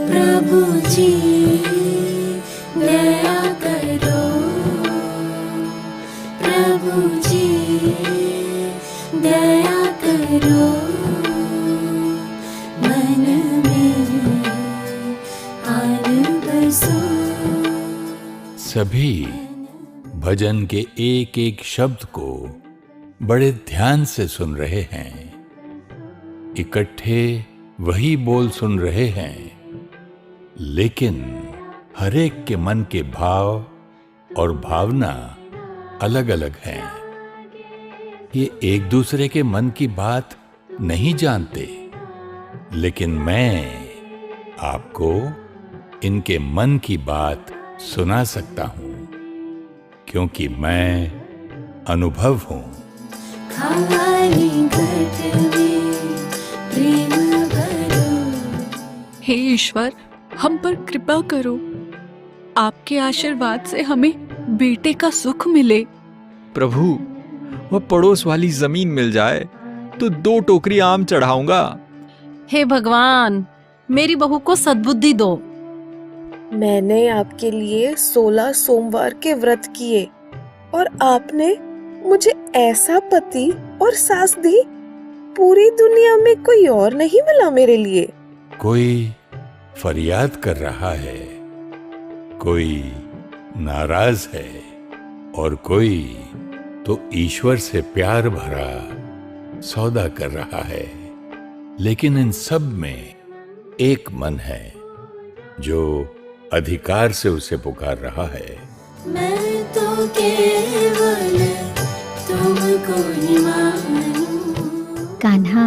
प्रभु जी दया करो, प्रभु जी दया करो, मन में आन बसो। सभी भजन के एक एक शब्द को बड़े ध्यान से सुन रहे हैं, इकट्ठे वही बोल सुन रहे हैं, लेकिन हर एक के मन के भाव और भावना अलग अलग हैं। ये एक दूसरे के मन की बात नहीं जानते, लेकिन मैं आपको इनके मन की बात सुना सकता हूं, क्योंकि मैं अनुभव हूं। हे ईश्वर, हम पर कृपा करो, आपके आशीर्वाद से हमें बेटे का सुख मिले। प्रभु, वह पड़ोस वाली जमीन मिल जाए तो 2 टोकरी आम चढ़ाऊंगा। हे भगवान, मेरी बहू को सद्बुद्धि दो। मैंने आपके लिए 16 सोमवार के व्रत किए और आपने मुझे ऐसा पति और सास दी, पूरी दुनिया में कोई और नहीं मिला मेरे लिए। कोई फरियाद कर रहा है, कोई नाराज है और कोई तो ईश्वर से प्यार भरा सौदा कर रहा है। लेकिन इन सब में एक मन है जो अधिकार से उसे पुकार रहा है। मैं तो केवल तुमको ही मानूं। कान्हा,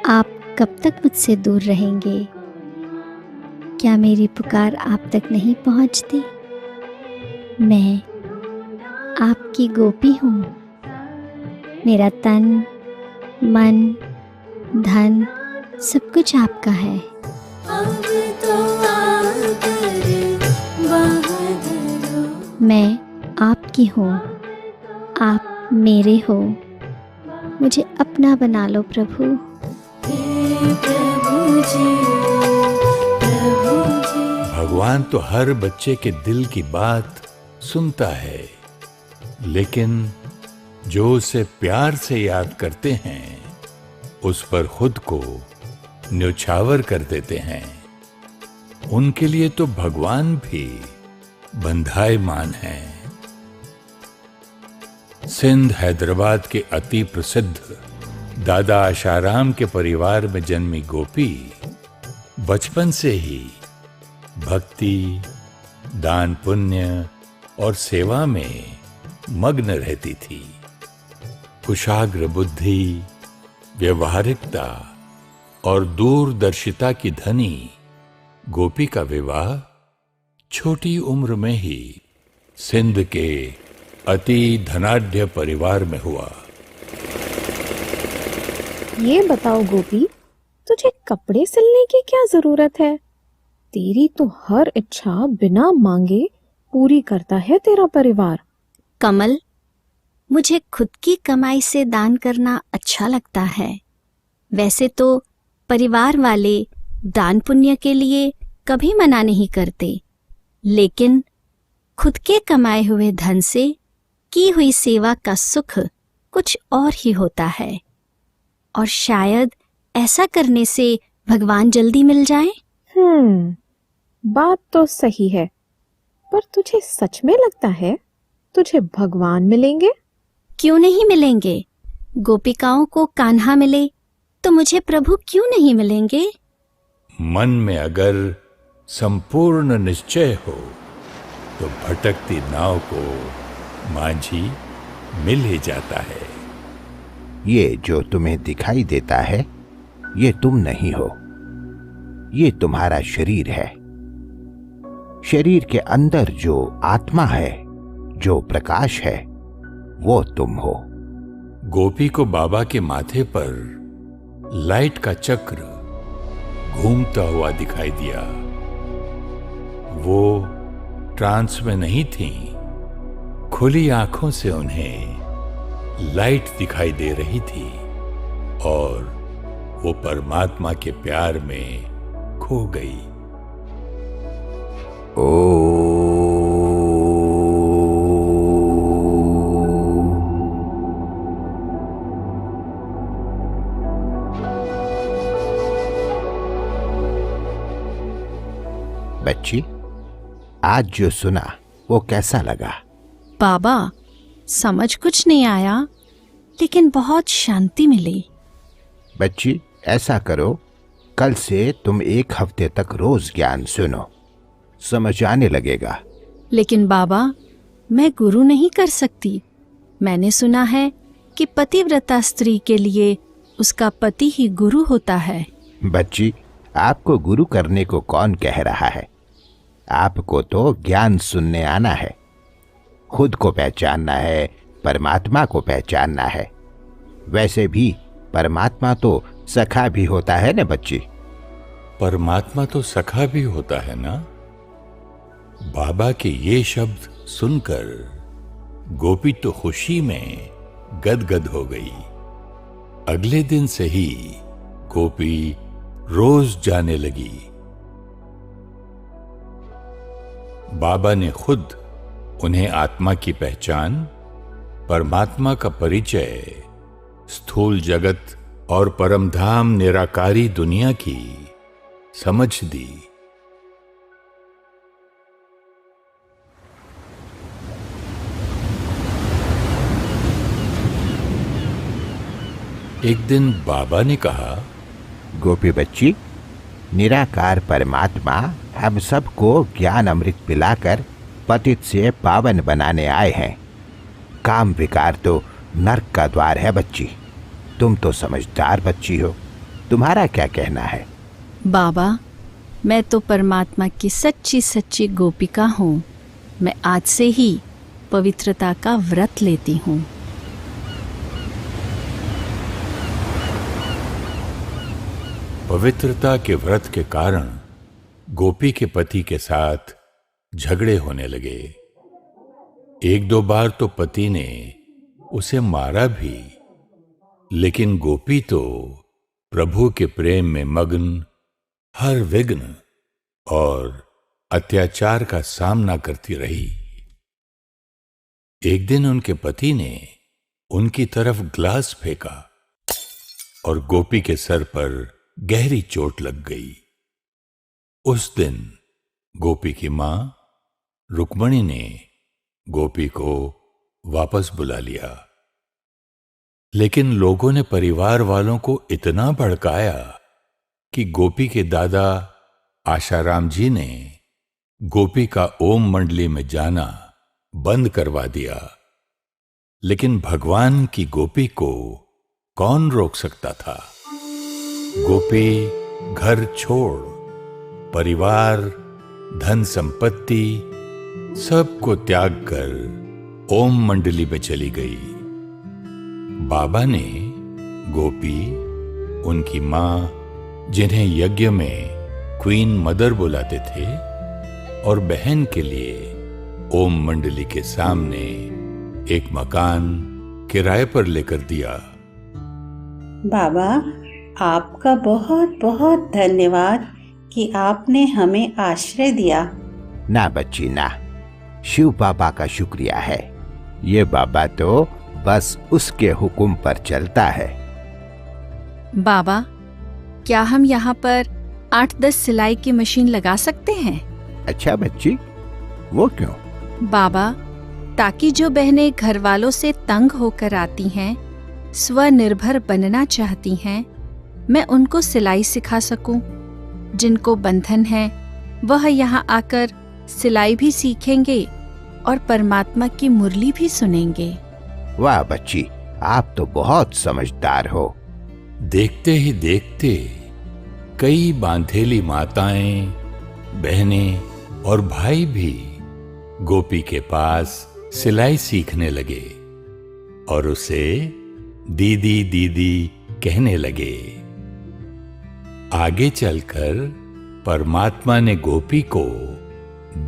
आप कब तक मुझसे दूर रहेंगे? क्या मेरी पुकार आप तक नहीं पहुंचती? मैं आपकी गोपी हूँ। मेरा तन, मन, धन सब कुछ आपका है। अब तो आकर बहादुरो। मैं आपकी हूँ, आप मेरे हो। मुझे अपना बना लो प्रभु। हे प्रभु जी, प्रभु जी। भगवान तो हर बच्चे के दिल की बात सुनता है, लेकिन जो उसे प्यार से याद करते हैं उस पर खुद को न्योछावर कर देते हैं। उनके लिए तो भगवान भी बंधायमान हैं। सिंध हैदराबाद के अति प्रसिद्ध दादा आशाराम के परिवार में जन्मी गोपी बचपन से ही भक्ति, दान पुण्य और सेवा में मग्न रहती थी। कुशाग्र बुद्धि, व्यवहारिकता और दूरदर्शिता की धनी गोपी का विवाह छोटी उम्र में ही सिंध के अति धनाढ्य परिवार में हुआ। ये बताओ गोपी, तुझे कपड़े सिलने की क्या जरूरत है? तेरी तो हर इच्छा बिना मांगे पूरी करता है तेरा परिवार। कमल, मुझे खुद की कमाई से दान करना अच्छा लगता है। वैसे तो परिवार वाले दान पुण्य के लिए कभी मना नहीं करते, लेकिन खुद के कमाए हुए धन से की हुई सेवा का सुख कुछ और ही होता है। और शायद ऐसा करने से भगवान जल्दी मिल जाए। बात तो सही है, पर तुझे सच में लगता है तुझे भगवान मिलेंगे? क्यों नहीं मिलेंगे? गोपिकाओं को कान्हा मिले तो मुझे प्रभु क्यों नहीं मिलेंगे? मन में अगर संपूर्ण निश्चय हो तो भटकती नाव को मांझी मिल ही जाता है। ये जो तुम्हें दिखाई देता है, ये तुम नहीं हो, ये तुम्हारा शरीर है। शरीर के अंदर जो आत्मा है, जो प्रकाश है, वो तुम हो। गोपी को बाबा के माथे पर लाइट का चक्र घूमता हुआ दिखाई दिया। वो ट्रांस में नहीं थीं। खुली आंखों से उन्हें लाइट दिखाई दे रही थी और वो परमात्मा के प्यार में खो गई। बच्ची, आज जो सुना वो कैसा लगा? बाबा, समझ कुछ नहीं आया, लेकिन बहुत शांति मिली। बच्ची, ऐसा करो, कल से तुम 1 हफ्ते तक रोज ज्ञान सुनो, समझ आने लगेगा। लेकिन बाबा, मैं गुरु नहीं कर सकती। मैंने सुना है कि पतिव्रता स्त्री के लिए उसका पति ही गुरु होता है। बच्ची, आपको गुरु करने को कौन कह रहा है? आपको तो ज्ञान सुनने आना है, खुद को पहचानना है, परमात्मा को पहचानना है। वैसे भी परमात्मा तो सखा भी होता है ना बच्ची? परमात्मा तो सखा भी होता है ना? बाबा के ये शब्द सुनकर गोपी तो खुशी में गदगद हो गई। अगले दिन से ही गोपी रोज जाने लगी। बाबा ने खुद उन्हें आत्मा की पहचान, परमात्मा का परिचय, स्थूल जगत और परमधाम निराकारी दुनिया की समझ दी। एक दिन बाबा ने कहा, गोपी बच्ची, निराकार परमात्मा हम सबको ज्ञान अमृत पिलाकर पतित से पावन बनाने आए हैं। काम विकार तो नरक का द्वार है बच्ची। तुम तो समझदार बच्ची हो, तुम्हारा क्या कहना है? बाबा, मैं तो परमात्मा की सच्ची सच्ची गोपिका हूँ। मैं आज से ही पवित्रता का व्रत लेती हूँ। पवित्रता के व्रत के कारण गोपी के पति के साथ झगड़े होने लगे। 1-2 बार तो पति ने उसे मारा भी, लेकिन गोपी तो प्रभु के प्रेम में मग्न हर विघ्न और अत्याचार का सामना करती रही। एक दिन उनके पति ने उनकी तरफ ग्लास फेंका और गोपी के सर पर गहरी चोट लग गई। उस दिन गोपी की मां रुक्मणी ने गोपी को वापस बुला लिया, लेकिन लोगों ने परिवार वालों को इतना भड़काया कि गोपी के दादा आशाराम जी ने गोपी का ओम मंडली में जाना बंद करवा दिया। लेकिन भगवान की गोपी को कौन रोक सकता था? गोपी घर छोड़, परिवार, धन संपत्ति सबको त्याग कर ओम मंडली में चली गई। बाबा ने गोपी, उनकी मां, जिन्हें यज्ञ में क्वीन मदर बुलाते थे, और बहन के लिए ओम मंडली के सामने एक मकान किराए पर लेकर दिया। बाबा, आपका बहुत बहुत धन्यवाद कि आपने हमें आश्रय दिया। ना बच्ची ना, शिव बाबा का शुक्रिया है। ये बाबा तो बस उसके हुक्म पर चलता है। बाबा, क्या हम यहाँ पर 8-10 सिलाई की मशीन लगा सकते हैं? अच्छा बच्ची, वो क्यों? बाबा, ताकि जो बहनें घर वालों से तंग होकर आती हैं, स्वनिर्भर बनना चाहती हैं, मैं उनको सिलाई सिखा सकूं। जिनको बंधन है वह यहाँ आकर सिलाई भी सीखेंगे और परमात्मा की मुरली भी सुनेंगे। वाह बच्ची, आप तो बहुत समझदार हो। देखते ही देखते कई बांधेली माताएं, बहनें और भाई भी गोपी के पास सिलाई सीखने लगे और उसे दीदी दीदी कहने लगे। आगे चलकर परमात्मा ने गोपी को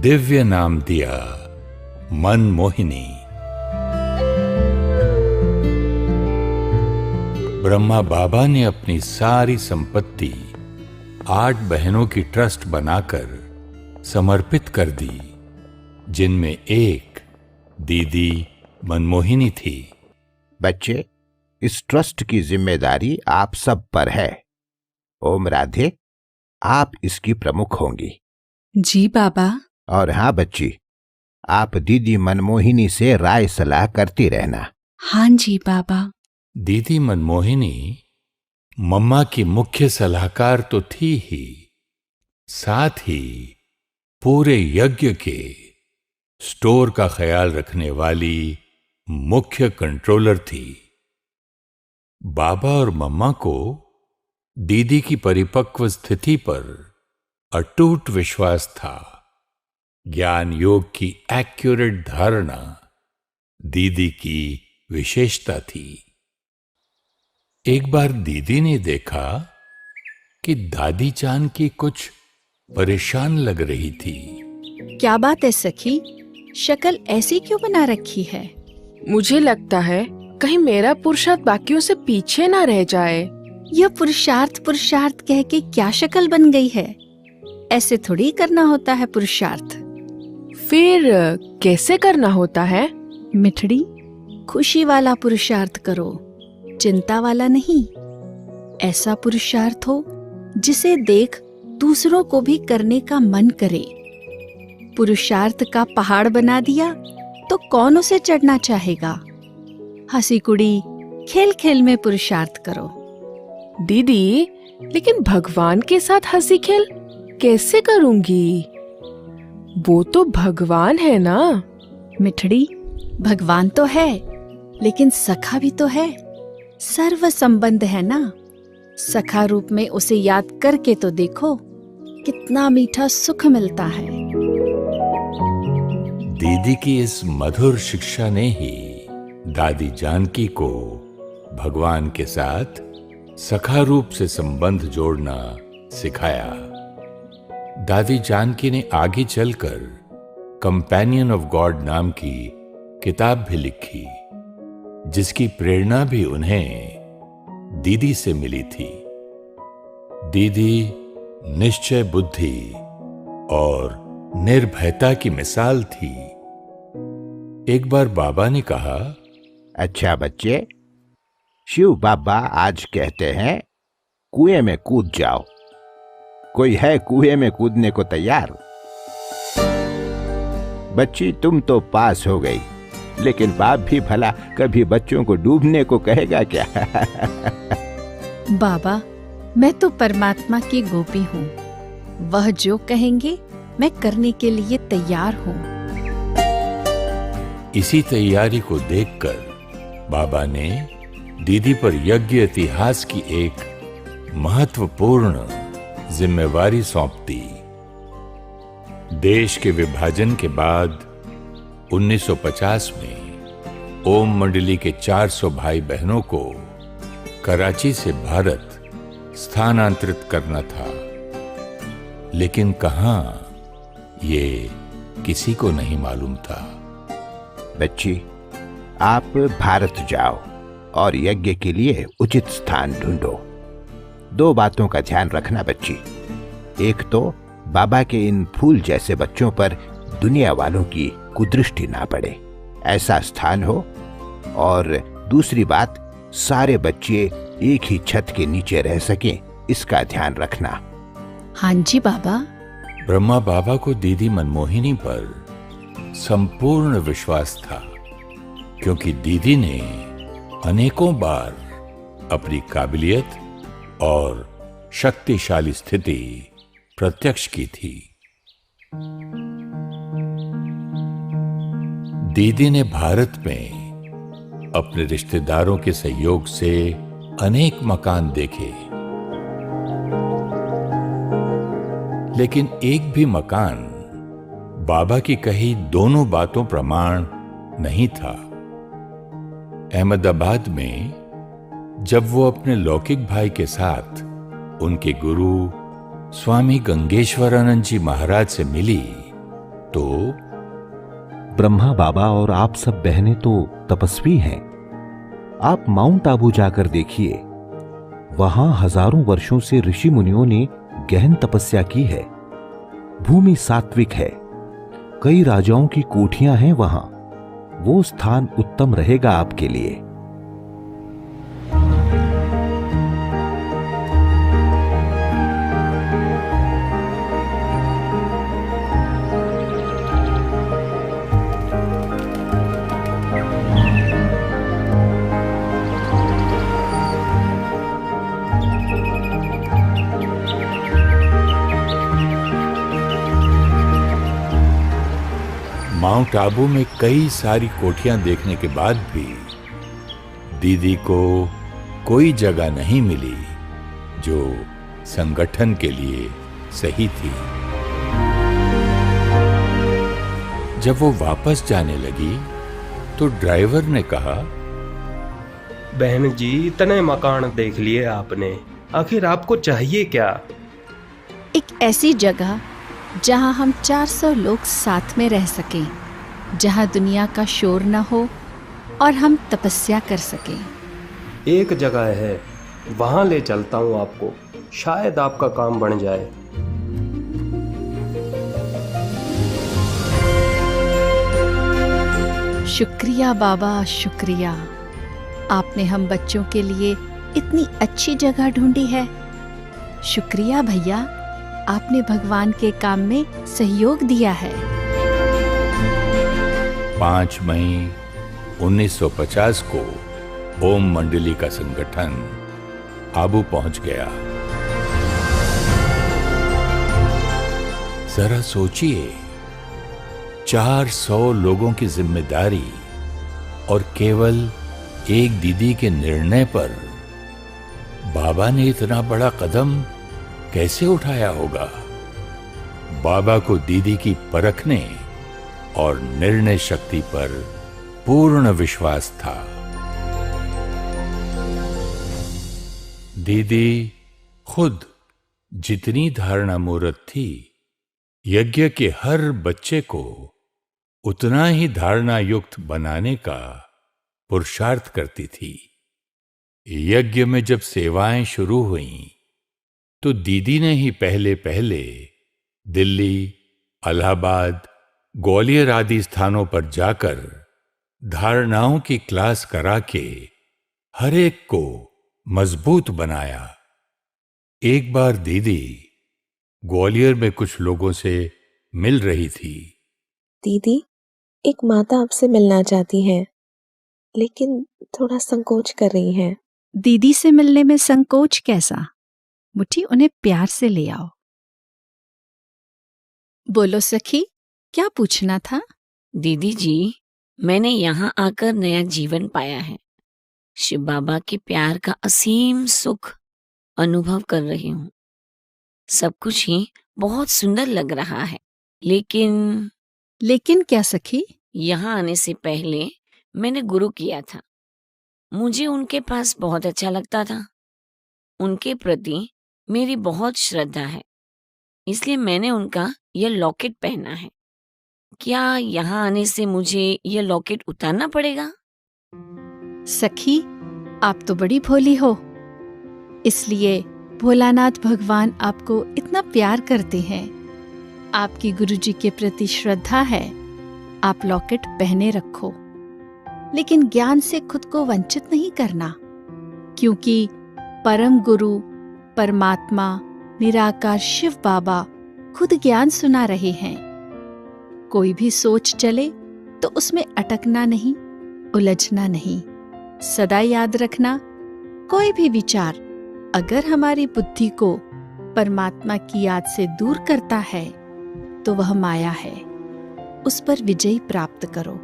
दिव्य नाम दिया, मनमोहिनी। ब्रह्मा बाबा ने अपनी सारी संपत्ति 8 बहनों की ट्रस्ट बनाकर समर्पित कर दी, जिनमें एक दीदी मनमोहिनी थी। बच्चे, इस ट्रस्ट की जिम्मेदारी आप सब पर है। ओम राधे, आप इसकी प्रमुख होंगी। जी बाबा। और हाँ बच्ची, आप दीदी मनमोहिनी से राय सलाह करती रहना। हाँ जी बाबा। दीदी मनमोहिनी मम्मा की मुख्य सलाहकार तो थी ही, साथ ही पूरे यज्ञ के स्टोर का ख्याल रखने वाली मुख्य कंट्रोलर थी। बाबा और मम्मा को दीदी की परिपक्व स्थिति पर अटूट विश्वास था। ज्ञान योग की एक्यूरेट धारणा दीदी की विशेषता थी। एक बार दीदी ने देखा कि दादी जान की कुछ परेशान लग रही थी। क्या बात है सखी, शक्ल ऐसी क्यों बना रखी है? मुझे लगता है कहीं मेरा पुरुषार्थ बाकियों से पीछे ना रह जाए। यह पुरुषार्थ पुरुषार्थ कह के क्या शक्ल बन गई है? ऐसे थोड़ी करना होता है पुरुषार्थ। फिर कैसे करना होता है? मिठड़ी, खुशी वाला पुरुषार्थ करो, चिंता वाला नहीं। ऐसा पुरुषार्थ हो जिसे देख दूसरों को भी करने का मन करे। पुरुषार्थ का पहाड़ बना दिया तो कौन उसे चढ़ना चाहेगा? हंसी कुड़ी, खेल खेल में पुरुषार्थ करो। दीदी, लेकिन भगवान के साथ हंसी खेल कैसे करूंगी? वो तो भगवान है ना। मिठड़ी, भगवान तो है, लेकिन सखा भी तो है। सर्व संबंध है ना। सखा रूप में उसे याद करके तो देखो, कितना मीठा सुख मिलता है। दीदी की इस मधुर शिक्षा ने ही दादी जानकी को भगवान के साथ सखा रूप से संबंध जोड़ना सिखाया। दादी जानकी ने आगे चलकर कंपेनियन ऑफ गॉड नाम की किताब भी लिखी, जिसकी प्रेरणा भी उन्हें दीदी से मिली थी। दीदी निश्चय बुद्धि और निर्भयता की मिसाल थी। एक बार बाबा ने कहा, अच्छा बच्चे, शिव बाबा आज कहते हैं कुएं में कूद जाओ। कोई है कुएं में कूदने को तैयार? बच्ची, तुम तो पास हो गई, लेकिन बाप भी भला कभी बच्चों को डूबने को कहेगा क्या? बाबा, मैं तो परमात्मा की गोपी हूँ। वह जो कहेंगे मैं करने के लिए तैयार हूँ। इसी तैयारी को देखकर बाबा ने दीदी पर यज्ञ इतिहास की एक महत्वपूर्ण जिम्मेवारी सौंप दी। देश के विभाजन के बाद 1950 में ओम मंडली के 400 भाई बहनों को कराची से भारत स्थानांतरित करना था, लेकिन कहां, ये किसी को नहीं मालूम था। बच्ची, आप भारत जाओ और यज्ञ के लिए उचित स्थान ढूंढो। 2 बातों का ध्यान रखना बच्ची। एक तो बाबा के इन फूल जैसे बच्चों पर दुनिया वालों की कुदृष्टि ना पड़े, ऐसा स्थान हो। और दूसरी बात, सारे बच्चे एक ही छत के नीचे रह सकें, इसका ध्यान रखना। हाँ जी बाबा। ब्रह्मा बाबा को दीदी मनमोहिनी पर संपूर्ण विश्वास था, क्योंकि दीदी ने अनेकों बार अपनी काबिलियत और शक्तिशाली स्थिति प्रत्यक्ष की थी। दीदी ने भारत में अपने रिश्तेदारों के सहयोग से अनेक मकान देखे, लेकिन एक भी मकान बाबा की कही दोनों बातों प्रमाण नहीं था। अहमदाबाद में जब वो अपने लौकिक भाई के साथ उनके गुरु स्वामी गंगेश्वरानंद जी महाराज से मिली तो, ब्रह्मा बाबा और आप सब बहनें तो तपस्वी हैं। आप माउंट आबू जाकर देखिए, वहां हजारों वर्षों से ऋषि मुनियों ने गहन तपस्या की है। भूमि सात्विक है, कई राजाओं की कोठियां हैं वहां। वो स्थान उत्तम रहेगा आपके लिए। माउंट आबू में कई सारी कोठियां देखने के बाद भी दीदी को कोई जगह नहीं मिली जो संगठन के लिए सही थी। जब वो वापस जाने लगी तो ड्राइवर ने कहा, बहन जी, इतने मकान देख लिए आपने, आखिर आपको चाहिए क्या? एक ऐसी जगह जहां हम 400 लोग साथ में रह सकें, जहां दुनिया का शोर न हो और हम तपस्या कर सकें। एक जगह है, वहां ले चलता हूं आपको, शायद आपका काम बन जाए। शुक्रिया बाबा, शुक्रिया। आपने हम बच्चों के लिए इतनी अच्छी जगह ढूंढी है। शुक्रिया भैया, आपने भगवान के काम में सहयोग दिया है। 5 मई 1950 को ओम मंडली का संगठन आबू पहुंच गया। जरा सोचिए, 400 लोगों की जिम्मेदारी और केवल एक दीदी के निर्णय पर बाबा ने इतना बड़ा कदम कैसे उठाया होगा। बाबा को दीदी की परखने और निर्णय शक्ति पर पूर्ण विश्वास था। दीदी खुद जितनी धारणा मूर्त थी, यज्ञ के हर बच्चे को उतना ही धारणा युक्त बनाने का पुरुषार्थ करती थी। यज्ञ में जब सेवाएं शुरू हुईं, तो दीदी ने ही पहले पहले दिल्ली, इलाहाबाद, ग्वालियर आदि स्थानों पर जाकर धारणाओं की क्लास करा के हर एक को मजबूत बनाया। एक बार दीदी ग्वालियर में कुछ लोगों से मिल रही थी। दीदी, एक माता आपसे मिलना चाहती हैं, लेकिन थोड़ा संकोच कर रही हैं। दीदी से मिलने में संकोच कैसा? मुट्ठी, उन्हें प्यार से ले आओ। बोलो सखी, क्या पूछना था? दीदी जी, मैंने यहाँ आकर नया जीवन पाया है। शिव बाबा के प्यार का असीम सुख अनुभव कर रही हूँ। सब कुछ ही बहुत सुंदर लग रहा है, लेकिन क्या सखी? यहाँ आने से पहले मैंने गुरु किया था। मुझे उनके पास बहुत अच्छा लगता था। उनके प्रति मेरी बहुत श्रद्धा है, इसलिए मैंने उनका यह लॉकेट पहना है। क्या यहाँ आने से मुझे यह लॉकेट उतारना पड़ेगा? सखी, आप तो बड़ी भोली हो, इसलिए भोलानाथ भगवान आपको इतना प्यार करते हैं। आपकी गुरुजी के प्रति श्रद्धा है, आप लॉकेट पहने रखो, लेकिन ज्ञान से खुद को वंचित नहीं करना, क्योंकि परम गुरु परमात्मा निराकार शिव बाबा खुद ज्ञान सुना रहे हैं। कोई भी सोच चले तो उसमें अटकना नहीं, उलझना नहीं। सदा याद रखना, कोई भी विचार अगर हमारी बुद्धि को परमात्मा की याद से दूर करता है तो वह माया है। उस पर विजय प्राप्त करो,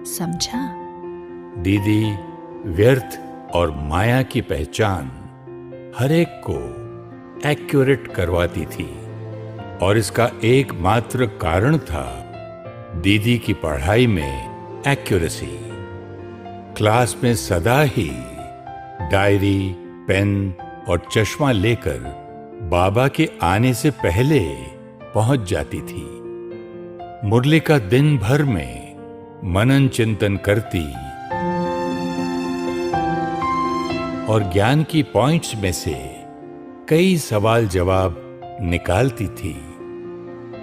समझा? दीदी व्यर्थ और माया की पहचान हर एक को एक्यूरेट करवाती थी, और इसका एकमात्र कारण था दीदी की पढ़ाई में एक्यूरेसी। क्लास में सदा ही डायरी, पेन और चश्मा लेकर बाबा के आने से पहले पहुंच जाती थी। मुरली का दिन भर में मनन चिंतन करती और ज्ञान की पॉइंट्स में से कई सवाल जवाब निकालती थी।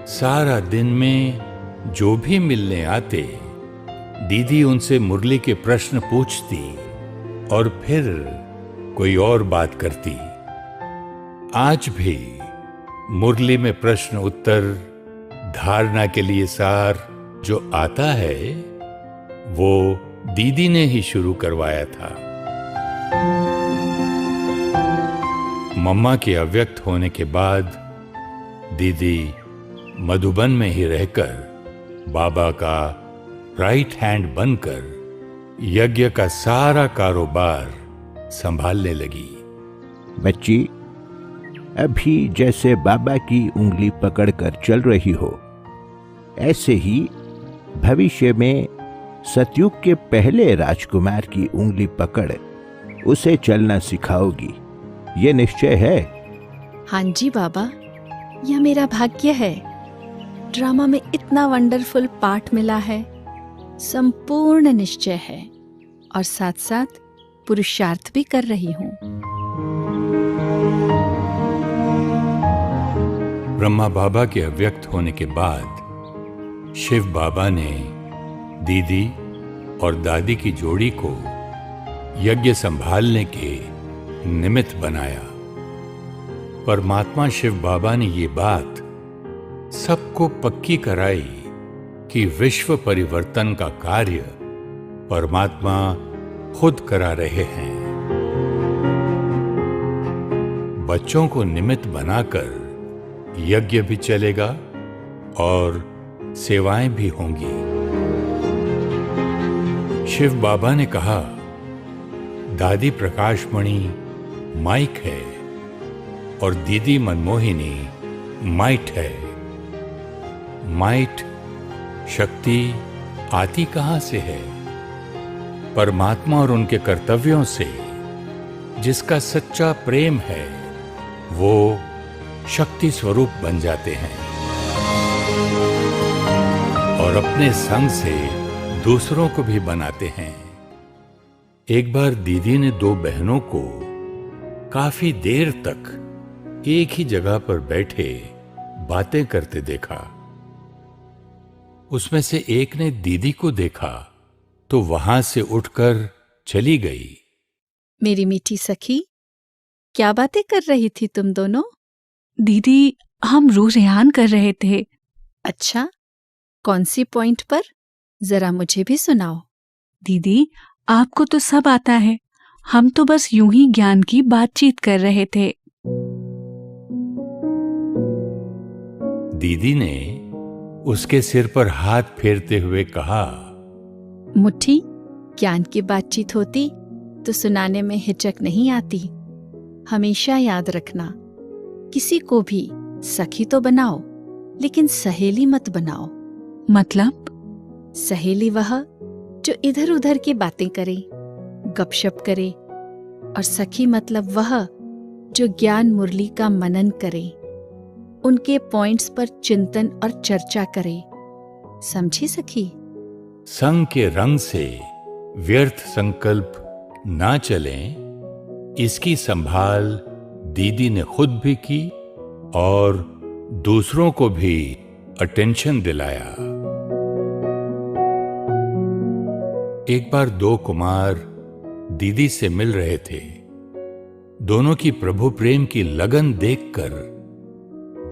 सारा दिन में जो भी मिलने आते, दीदी उनसे मुरली के प्रश्न पूछती और फिर कोई और बात करती। आज भी मुरली में प्रश्न उत्तर, धारणा के लिए सार जो आता है, वो दीदी ने ही शुरू करवाया था। मम्मा के अव्यक्त होने के बाद दीदी मधुबन में ही रहकर बाबा का राइट हैंड बनकर यज्ञ का सारा कारोबार संभालने लगी। बच्ची, अभी जैसे बाबा की उंगली पकड़कर चल रही हो, ऐसे ही भविष्य में सतयुग के पहले राजकुमार की उंगली पकड़ उसे चलना सिखाओगी, ये निश्चय है? हाँ जी बाबा, यह मेरा भाग्य है। ड्रामा में इतना वंडरफुल पार्ट मिला है, संपूर्ण निश्चय है और साथ साथ पुरुषार्थ भी कर रही हूँ। ब्रह्मा बाबा के अव्यक्त होने के बाद शिव बाबा ने दीदी और दादी की जोड़ी को यज्ञ संभालने के निमित्त बनाया। परमात्मा शिव बाबा ने ये बात सबको पक्की कराई कि विश्व परिवर्तन का कार्य परमात्मा खुद करा रहे हैं। बच्चों को निमित्त बनाकर यज्ञ भी चलेगा और सेवाएं भी होंगी। शिव बाबा ने कहा, दादी प्रकाशमणि माइक है और दीदी मनमोहिनी माइट है। माइट शक्ति आती कहां से है? परमात्मा और उनके कर्तव्यों से। जिसका सच्चा प्रेम है वो शक्ति स्वरूप बन जाते हैं और अपने संग से दूसरों को भी बनाते हैं। एक बार दीदी ने दो बहनों को काफी देर तक एक ही जगह पर बैठे बातें करते देखा। उसमें से एक ने दीदी को देखा तो वहां से उठकर चली गई। मेरी मीठी सखी, क्या बातें कर रही थी तुम दोनों? दीदी, हम रूह रेहान कर रहे थे। अच्छा, कौन सी पॉइंट पर? जरा मुझे भी सुनाओ। दीदी, आपको तो सब आता है, हम तो बस यूं ही ज्ञान की बातचीत कर रहे थे। दीदी ने उसके सिर पर हाथ फेरते हुए कहा, मुट्ठी, ज्ञान की बातचीत होती तो सुनाने में हिचक नहीं आती। हमेशा याद रखना, किसी को भी सखी तो बनाओ, लेकिन सहेली मत बनाओ। मतलब? सहेली वह जो इधर उधर की बातें करे, गपशप करे, और सखी मतलब वह जो ज्ञान मुरली का मनन करे, उनके पॉइंट्स पर चिंतन और चर्चा करे। समझी सखी? संग के रंग से व्यर्थ संकल्प ना चलें, इसकी संभाल दीदी ने खुद भी की और दूसरों को भी अटेंशन दिलाया। एक बार दो कुमार दीदी से मिल रहे थे। दोनों की प्रभु प्रेम की लगन देखकर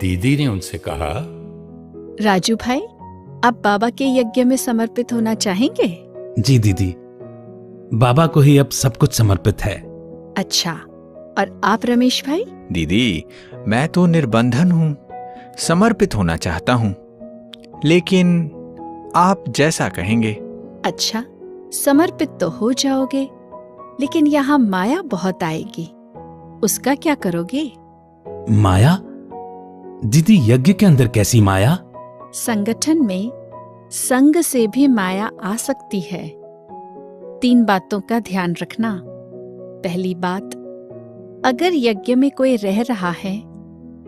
दीदी ने उनसे कहा, राजू भाई, आप बाबा के यज्ञ में समर्पित होना चाहेंगे? जी दीदी, बाबा को ही अब सब कुछ समर्पित है। अच्छा, और आप रमेश भाई? दीदी, मैं तो निर्बंधन हूं, समर्पित होना चाहता हूं, लेकिन आप जैसा कहेंगे। अच्छा, समर्पित तो हो जाओगे, लेकिन यहाँ माया बहुत आएगी, उसका क्या करोगे? माया? दीदी, यज्ञ के अंदर कैसी माया? संगठन में संग से भी माया आ सकती है। 3 बातों का ध्यान रखना। पहली बात, अगर यज्ञ में कोई रह रहा है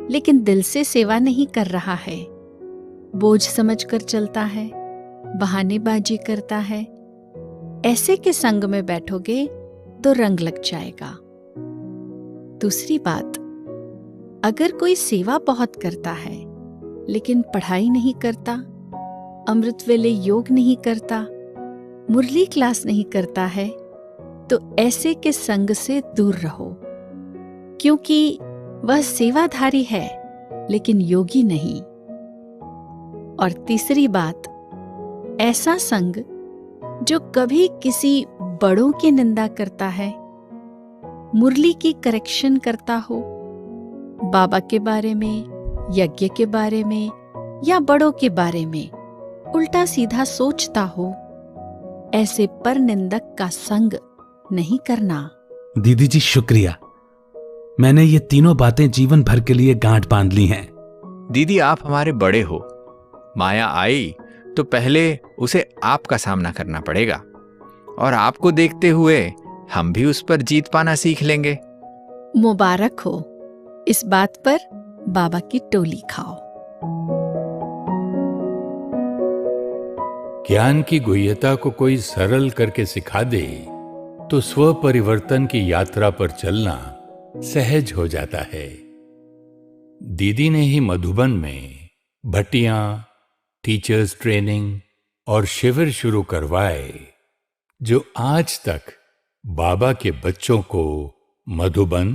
लेकिन दिल से सेवा नहीं कर रहा है, बोझ समझकर चलता है, बहानेबाजी करता है, ऐसे के संग में बैठोगे तो रंग लग जाएगा। दूसरी बात, अगर कोई सेवा बहुत करता है लेकिन पढ़ाई नहीं करता, अमृत वेले योग नहीं करता, मुरली क्लास नहीं करता है, तो ऐसे के संग से दूर रहो, क्योंकि वह सेवाधारी है लेकिन योगी नहीं। और तीसरी बात, ऐसा संग जो कभी किसी बड़ों की निंदा करता है, मुरली की करेक्शन करता हो, बाबा के बारे में, यज्ञ के बारे में या बड़ों के बारे में उल्टा सीधा सोचता हो, ऐसे पर निंदक का संग नहीं करना। दीदी जी शुक्रिया, मैंने ये तीनों बातें जीवन भर के लिए गांठ बांध ली हैं। दीदी आप हमारे बड़े हो, माया आई तो पहले उसे आपका सामना करना पड़ेगा, और आपको देखते हुए हम भी उस पर जीत पाना सीख लेंगे। मुबारक हो, इस बात पर बाबा की टोली खाओ। ज्ञान की गुह्यता को कोई सरल करके सिखा दे तो स्व परिवर्तन की यात्रा पर चलना सहज हो जाता है। दीदी ने ही मधुबन में भट्टियां, टीचर्स ट्रेनिंग और शिविर शुरू करवाए, जो आज तक बाबा के बच्चों को मधुबन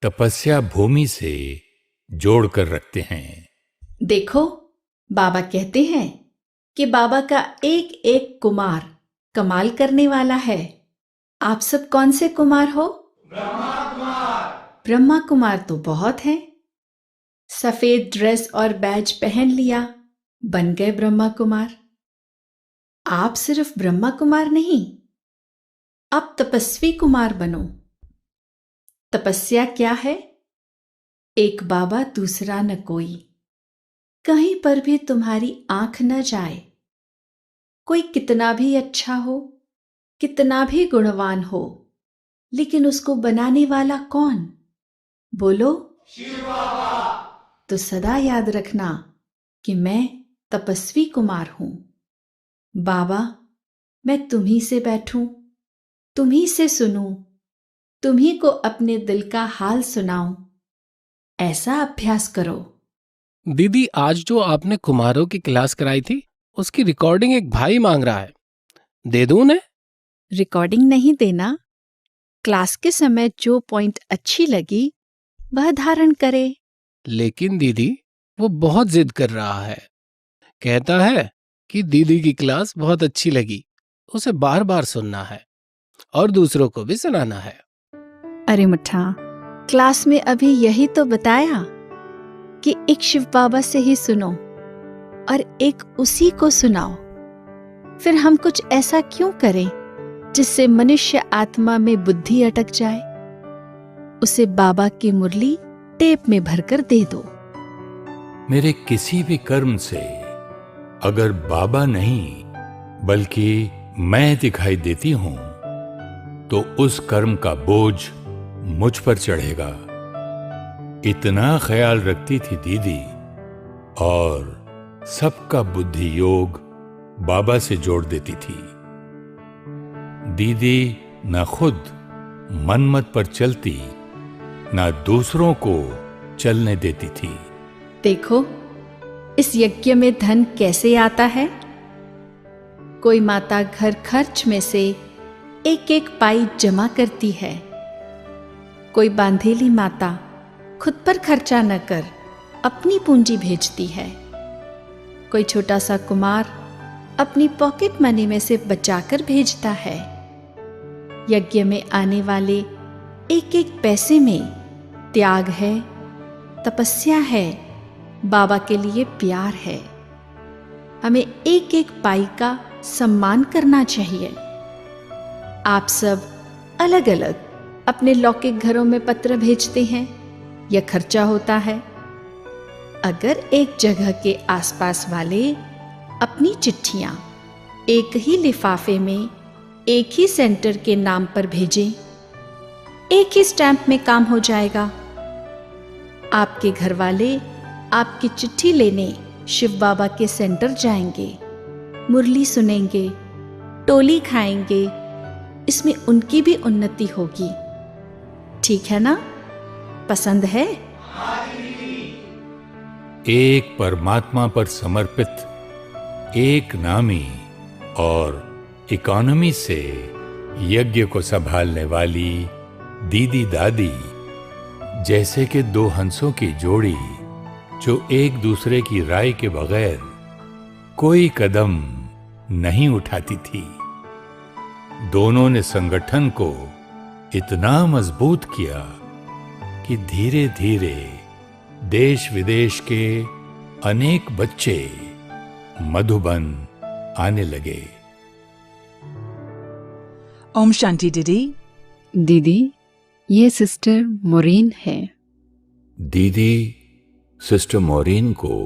तपस्या भूमि से जोड़कर रखते हैं। देखो, बाबा कहते हैं कि बाबा का एक एक कुमार कमाल करने वाला है। आप सब कौन से कुमार हो? ब्रह्मा कुमार तो बहुत हैं। सफेद ड्रेस और बैज पहन लिया, बन गए ब्रह्मा कुमार। आप सिर्फ ब्रह्मा कुमार नहीं, अब तपस्वी कुमार बनो। तपस्या क्या है? एक बाबा दूसरा न कोई, कहीं पर भी तुम्हारी आंख न जाए। कोई कितना भी अच्छा हो, कितना भी गुणवान हो, लेकिन उसको बनाने वाला कौन? बोलो, शिव बाबा। तो सदा याद रखना कि मैं तपस्वी कुमार हूं। बाबा, मैं तुम्ही से बैठूं, तुम्ही से सुनूं, तुम्ही को अपने दिल का हाल सुनाऊं, ऐसा अभ्यास करो। दीदी, आज जो आपने कुमारों की क्लास कराई थी, उसकी रिकॉर्डिंग एक भाई मांग रहा है, दे दूं उन्हें? रिकॉर्डिंग नहीं देना, क्लास के समय जो पॉइंट अच्छी लगी वह धारण करे। लेकिन दीदी, वो बहुत जिद कर रहा है, कहता है कि दीदी की क्लास बहुत अच्छी लगी, उसे बार बार सुनना है और दूसरों को भी सुनाना है। अरे मुट्ठा, क्लास में अभी यही तो बताया कि एक शिव बाबा से ही सुनो और एक उसी को सुनाओ। फिर हम कुछ ऐसा क्यों करें जिससे मनुष्य आत्मा में बुद्धि अटक जाए? उसे बाबा की मुरली टेप में भरकर दे दो। मेरे किसी भी कर्म से अगर बाबा नहीं बल्कि मैं दिखाई देती हूं, तो उस कर्म का बोझ मुझ पर चढ़ेगा। इतना ख्याल रखती थी दीदी, और सबका बुद्धि योग बाबा से जोड़ देती थी। दीदी न खुद मनमत पर चलती, न दूसरों को चलने देती थी। देखो, इस यज्ञ में धन कैसे आता है? कोई माता घर खर्च में से एक एक पाई जमा करती है। कोई बांधेली माता खुद पर खर्चा न कर अपनी पूंजी भेजती है। कोई छोटा सा कुमार अपनी पॉकेट मनी में से बचाकर भेजता है। यज्ञ में आने वाले एक एक पैसे में त्याग है, तपस्या है, बाबा के लिए प्यार है। हमें एक एक पाई का सम्मान करना चाहिए। आप सब अलग अलग अपने लौकिक घरों में पत्र भेजते हैं, यह खर्चा होता है। अगर एक जगह के आसपास वाले अपनी चिट्ठियां एक ही लिफाफे में एक ही सेंटर के नाम पर भेजें, एक ही स्टैंप में काम हो जाएगा। आपके घर वाले आपकी चिट्ठी लेने शिव बाबा के सेंटर जाएंगे, मुरली सुनेंगे, टोली खाएंगे, इसमें उनकी भी उन्नति होगी। ठीक है ना? पसंद है? एक परमात्मा पर समर्पित एक नामी और इकोनॉमी से यज्ञ को संभालने वाली दीदी दादी जैसे कि दो हंसों की जोड़ी जो एक दूसरे की राय के बगैर कोई कदम नहीं उठाती थी। दोनों ने संगठन को इतना मजबूत किया कि धीरे धीरे देश विदेश के अनेक बच्चे मधुबन आने लगे। ओम शांति दीदी। दीदी, ये सिस्टर मोरीन है। दीदी सिस्टर मोरीन को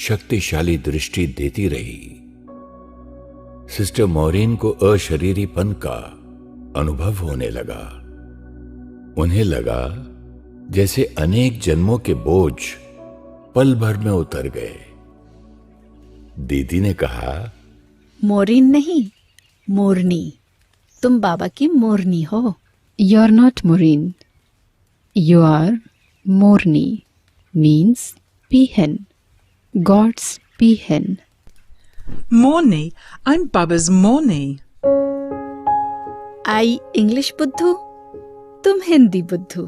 शक्तिशाली दृष्टि देती रही। सिस्टर मोरीन को अशरीरीपन का अनुभव होने लगा। उन्हें लगा जैसे अनेक जन्मों के बोझ पल भर में उतर गए। दीदी ने कहा, मोरीन नहीं, मोरनी। तुम बाबा की मोरनी हो। You are not Maureen, you are Morni, means peahen, god's peahen. Morni, I'm Baba's Morni. I English बुद्धू, तुम हिंदी बुद्धू,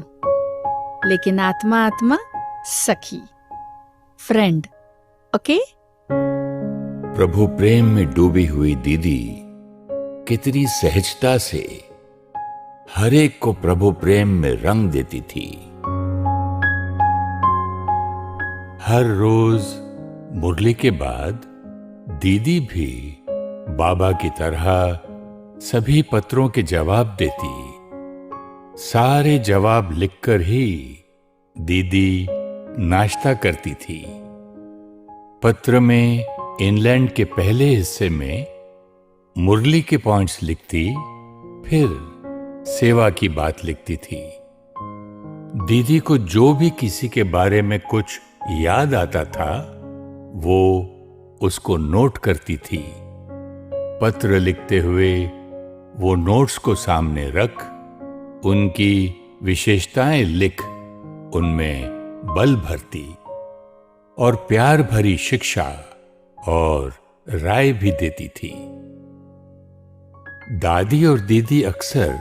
लेकिन आत्मा आत्मा सखी, फ्रेंड, ओके? प्रभु प्रेम में डूबी हुई दीदी कितनी सहजता से हर एक को प्रभु प्रेम में रंग देती थी। हर रोज मुरली के बाद दीदी भी बाबा की तरह सभी पत्रों के जवाब देती। सारे जवाब लिखकर ही दीदी नाश्ता करती थी। पत्र में इंग्लैंड के पहले हिस्से में मुरली के पॉइंट्स लिखती, फिर सेवा की बात लिखती थी। दीदी को जो भी किसी के बारे में कुछ याद आता था वो उसको नोट करती थी। पत्र लिखते हुए वो नोट्स को सामने रख उनकी विशेषताएं लिख उनमें बल भरती और प्यार भरी शिक्षा और राय भी देती थी। दादी और दीदी अक्सर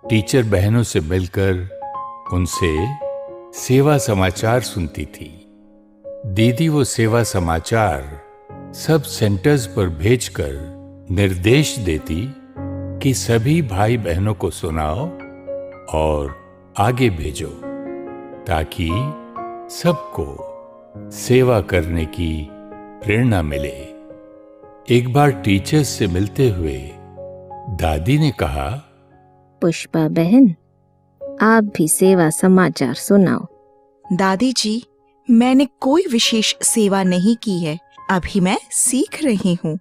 टीचर बहनों से मिलकर उनसे सेवा समाचार सुनती थी। दीदी वो सेवा समाचार सब सेंटर्स पर भेजकर निर्देश देती कि सभी भाई बहनों को सुनाओ और आगे भेजो, ताकि सबको सेवा करने की प्रेरणा मिले। एक बार टीचर्स से मिलते हुए दादी ने कहा, पुष्पा बहन, आप भी सेवा समाचार सुनाओ। दादी जी, मैंने कोई विशेष सेवा नहीं की है, अभी मैं सीख रही हूँ।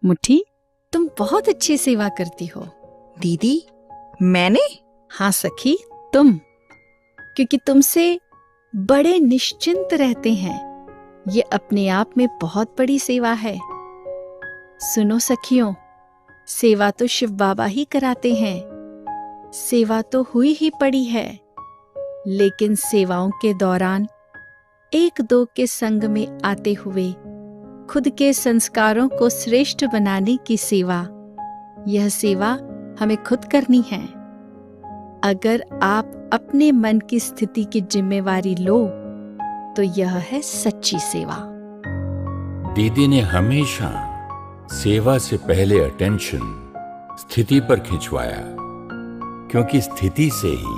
मुट्ठी, तुम बहुत अच्छी सेवा करती हो। दीदी, मैंने? हाँ सखी, तुम, क्योंकि तुमसे बड़े निश्चिंत रहते हैं। ये अपने आप में बहुत बड़ी सेवा है। सुनो सखियों, सेवा तो शिव बाबा ही कराते हैं। सेवा तो हुई ही पड़ी है, लेकिन सेवाओं के दौरान एक दो के संग में आते हुए खुद के संस्कारों को श्रेष्ठ बनाने की सेवा, यह सेवा हमें खुद करनी है। अगर आप अपने मन की स्थिति की जिम्मेवारी लो तो यह है सच्ची सेवा। दीदी ने हमेशा सेवा से पहले अटेंशन स्थिति पर खिंचवाया, क्योंकि स्थिति से ही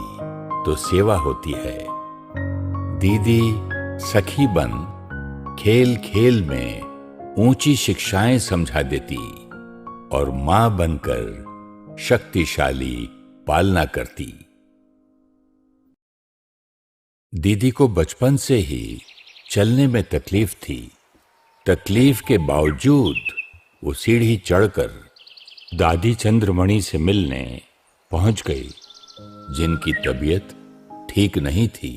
तो सेवा होती है। दीदी सखी बन खेल खेल में ऊंची शिक्षाएं समझा देती और मां बनकर शक्तिशाली पालना करती। दीदी को बचपन से ही चलने में तकलीफ थी। तकलीफ के बावजूद वो सीढ़ी चढ़कर दादी चंद्रमणि से मिलने पहुंच गई, जिनकी तबीयत ठीक नहीं थी।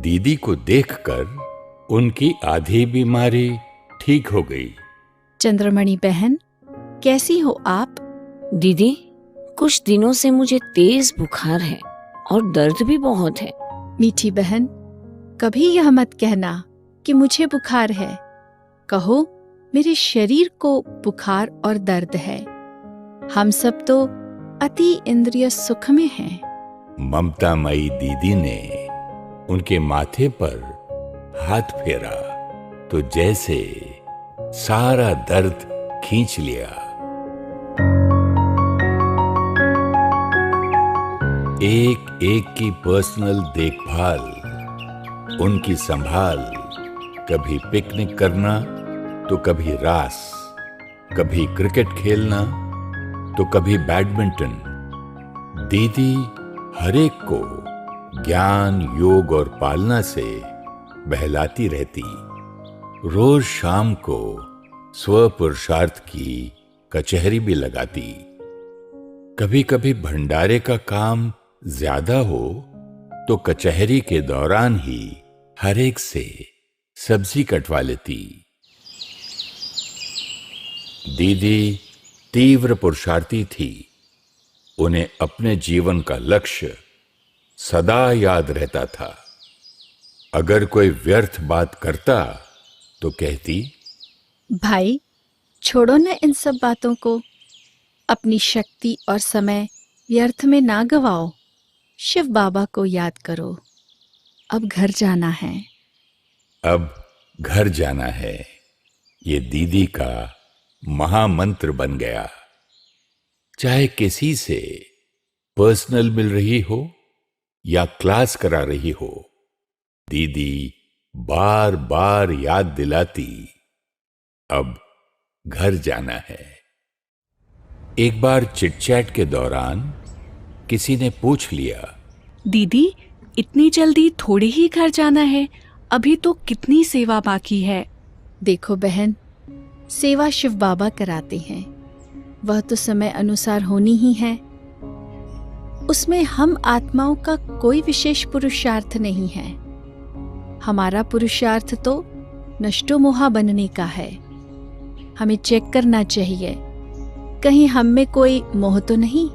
दीदी को देखकर उनकी आधी बीमारी ठीक हो गई। चंद्रमणि बहन, कैसी हो आप? दीदी, कुछ दिनों से मुझे तेज बुखार है और दर्द भी बहुत है। मीठी बहन, कभी यह मत कहना कि मुझे बुखार है। कहो मेरे शरीर को बुखार और दर्द है। हम सब तो अति इंद्रिय सुख में हैं। ममतामयी दीदी ने उनके माथे पर हाथ फेरा तो जैसे सारा दर्द खींच लिया। एक एक की पर्सनल देखभाल, उनकी संभाल, कभी पिकनिक करना तो कभी रास, कभी क्रिकेट खेलना तो कभी बैडमिंटन। दीदी हर एक को ज्ञान, योग और पालना से बहलाती रहती। रोज शाम को स्व पुरुषार्थ की कचहरी भी लगाती। कभी कभी भंडारे का काम ज्यादा हो तो कचहरी के दौरान ही हर एक से सब्जी कटवा लेती। दीदी तीव्र पुरुषार्थी थी। उन्हें अपने जीवन का लक्ष्य सदा याद रहता था। अगर कोई व्यर्थ बात करता तो कहती, भाई छोड़ो न इन सब बातों को। अपनी शक्ति और समय व्यर्थ में ना गवाओ। शिव बाबा को याद करो। अब घर जाना है। अब घर जाना है, ये दीदी का महामंत्र बन गया। चाहे किसी से पर्सनल मिल रही हो या क्लास करा रही हो, दीदी बार बार याद दिलाती, अब घर जाना है। एक बार चिटचैट के दौरान किसी ने पूछ लिया, दीदी इतनी जल्दी थोड़ी ही घर जाना है, अभी तो कितनी सेवा बाकी है। देखो बहन, सेवा शिव बाबा कराते हैं, वह तो समय अनुसार होनी ही है। उसमें हम आत्माओं का कोई विशेष पुरुषार्थ नहीं है। हमारा पुरुषार्थ तो नष्टोमोहा बनने का है। हमें चेक करना चाहिए कहीं हम में कोई मोह तो नहीं।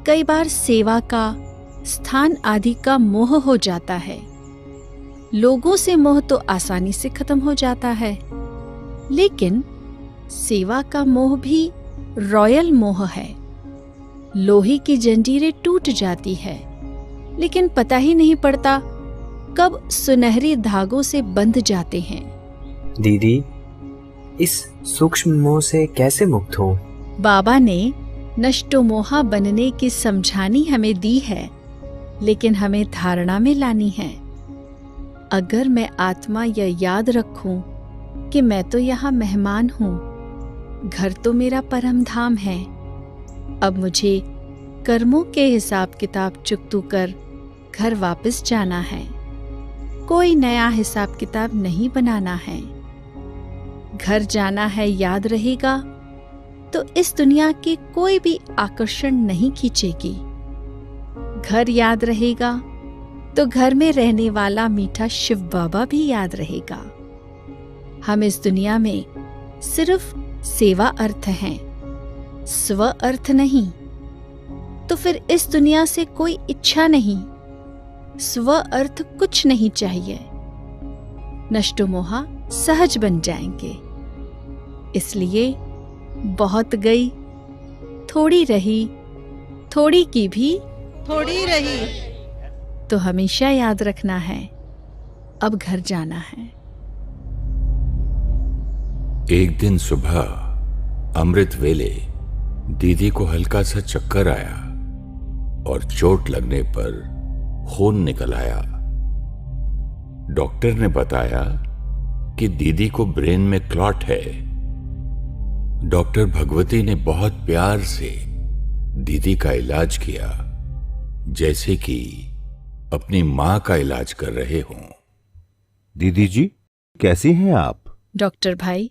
कई बार सेवा का, स्थान आदि का मोह हो जाता है। लोगों से मोह तो आसानी से खत्म हो जाता है, लेकिन सेवा का मोह भी रॉयल मोह है। लोहे की जंजीरें टूट जाती है, लेकिन पता ही नहीं पड़ता कब सुनहरे धागों से बंध जाते हैं। दीदी, इस सूक्ष्म मोह से कैसे मुक्त हो? बाबा ने नष्टोमोहा बनने की समझानी हमें दी है, लेकिन हमें धारणा में लानी है। अगर मैं आत्मा यह याद रखूं कि मैं तो यहाँ मेहमान हूँ, घर तो मेरा परम धाम है। अब मुझे कर्मों के हिसाब किताब चुकतू कर घर वापस जाना है। कोई नया हिसाब किताब नहीं बनाना है। घर जाना है याद रहेगा तो इस दुनिया की कोई भी आकर्षण नहीं खींचेगी। घर याद रहेगा तो घर में रहने वाला मीठा शिव बाबा भी याद रहेगा। हम इस दुनिया में सिर्फ सेवा अर्थ हैं, स्व अर्थ नहीं। तो फिर इस दुनिया से कोई इच्छा नहीं, स्व अर्थ कुछ नहीं चाहिए। नष्टोमोहा सहज बन जाएंगे। इसलिए बहुत गई, थोड़ी रही, थोड़ी की भी थोड़ी रही। तो हमेशा याद रखना है, अब घर जाना है। एक दिन सुबह अमृत वेले दीदी को हल्का सा चक्कर आया और चोट लगने पर खून निकल आया। डॉक्टर ने बताया कि दीदी को ब्रेन में क्लॉट है। डॉक्टर भगवती ने बहुत प्यार से दीदी का इलाज किया, जैसे कि अपनी मां का इलाज कर रहे हों। दीदी जी, कैसी हैं आप? डॉक्टर भाई,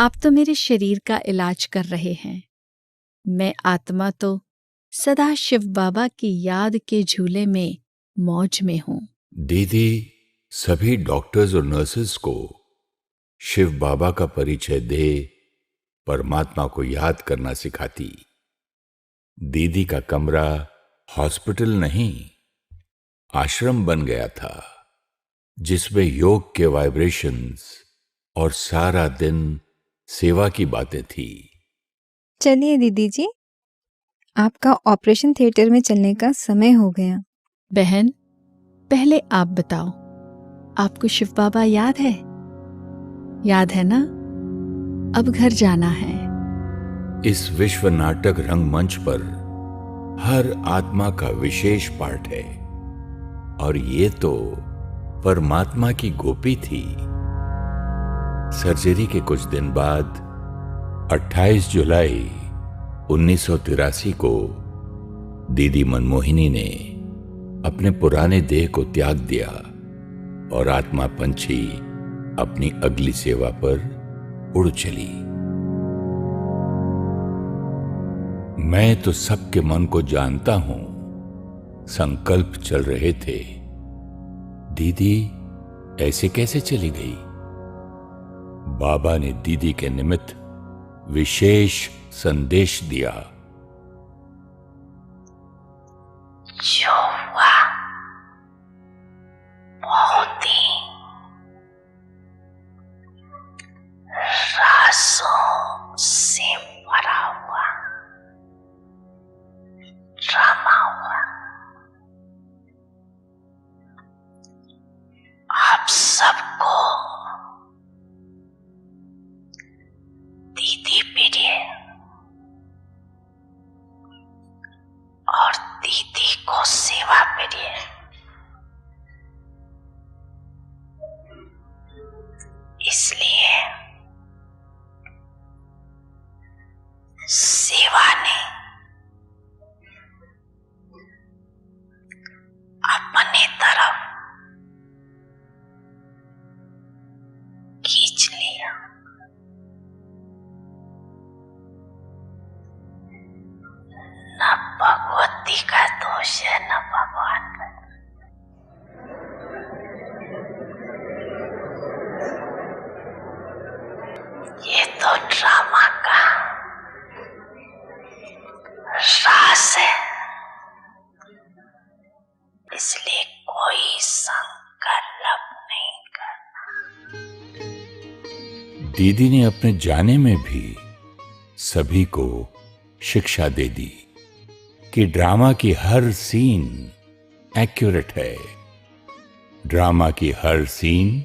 आप तो मेरे शरीर का इलाज कर रहे हैं। मैं आत्मा तो सदा शिव बाबा की याद के झूले में मौज में हूं। दीदी सभी डॉक्टर्स और नर्सेस को शिव बाबा का परिचय दे परमात्मा को याद करना सिखाती। दीदी का कमरा हॉस्पिटल नहीं, आश्रम बन गया था। जिसमें योग के वाइब्रेशंस और सारा दिन सेवा की बातें थी। चलिए दीदी जी, आपका ऑपरेशन थिएटर में चलने का समय हो गया। बहन, पहले आप बताओ, आपको शिव बाबा याद है? याद है ना? अब घर जाना है। इस विश्व नाटक रंगमंच पर हर आत्मा का विशेष पार्ट है, और ये तो परमात्मा की गोपी थी। सर्जरी के कुछ दिन बाद 28 जुलाई 1983 को दीदी मनमोहिनी ने अपने पुराने देह को त्याग दिया और आत्मा पंछी अपनी अगली सेवा पर उड़ चली। मैं तो सबके मन को जानता हूं। संकल्प चल रहे थे, दीदी ऐसे कैसे चली गई? बाबा ने दीदी के निमित्त विशेष संदेश दिया। जो हुआ बहुत ही राजों से भरा हुआ ड्रामा हुआ। आप सबको दीदी प्रिय और दीदी को सेवा प्रिय, इसलिए सेवा ने अपने तरफ खींच लिया। न भगवती का दोष है न भगवान का। ये तो ड्रामा का राज है, इसलिए कोई संकल्प नहीं करना। दीदी ने अपने जाने में भी सभी को शिक्षा दे दी कि ड्रामा की हर सीन एक्यूरेट है, ड्रामा की हर सीन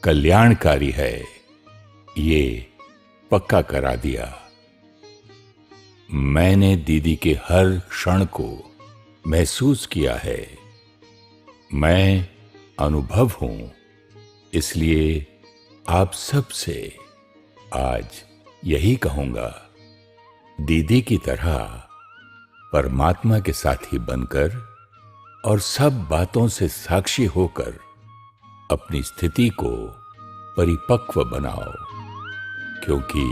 कल्याणकारी है। ये पक्का करा दिया। मैंने दीदी के हर क्षण को महसूस किया है। मैं अनुभव हूं, इसलिए आप सबसे आज यही कहूंगा, दीदी की तरह परमात्मा के साथी बनकर और सब बातों से साक्षी होकर अपनी स्थिति को परिपक्व बनाओ, क्योंकि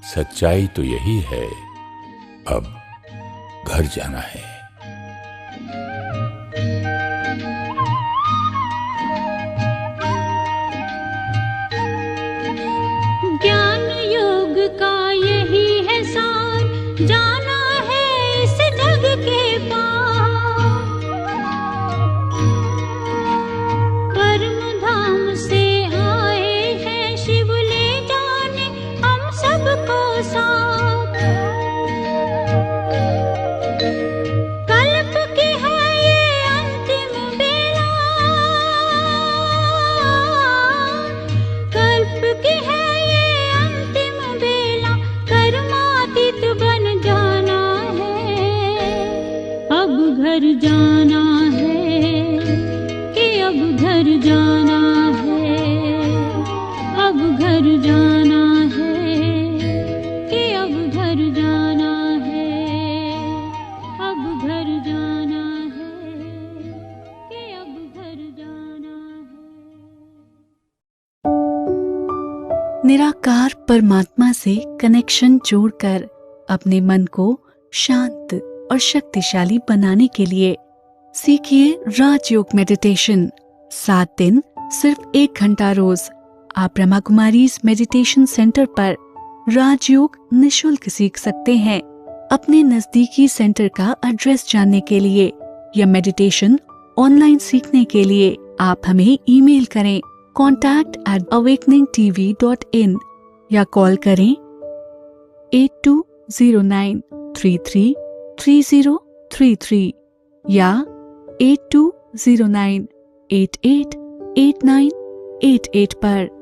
सच्चाई तो यही है, अब घर जाना है। ज्ञान योग का यही है सार, जाना है इस जग के पार। परम धाम से आए हैं शिव, ले जाने हम सबको साथ। कल्प की है ये अंतिम बेला, कल्प की है ये अंतिम बेला, कर्मातीत बन जाना है। अब घर जाना है कि अब घर जाना है, अब घर जाना है कि अब घर जाना है, अब घर जाना है कि अब घर जाना है। निराकार परमात्मा से कनेक्शन जोड़कर अपने मन को शांत और शक्तिशाली बनाने के लिए सीखिए राजयोग मेडिटेशन। 7 दिन सिर्फ 1 घंटा रोज आप ब्रह्मा कुमारीज मेडिटेशन सेंटर पर राजयोग निशुल्क सीख सकते हैं। अपने नजदीकी सेंटर का एड्रेस जानने के लिए या मेडिटेशन ऑनलाइन सीखने के लिए आप हमें ईमेल करें contact@awakeningtv.in या कॉल करें 8209333033 या 8209888988 पर।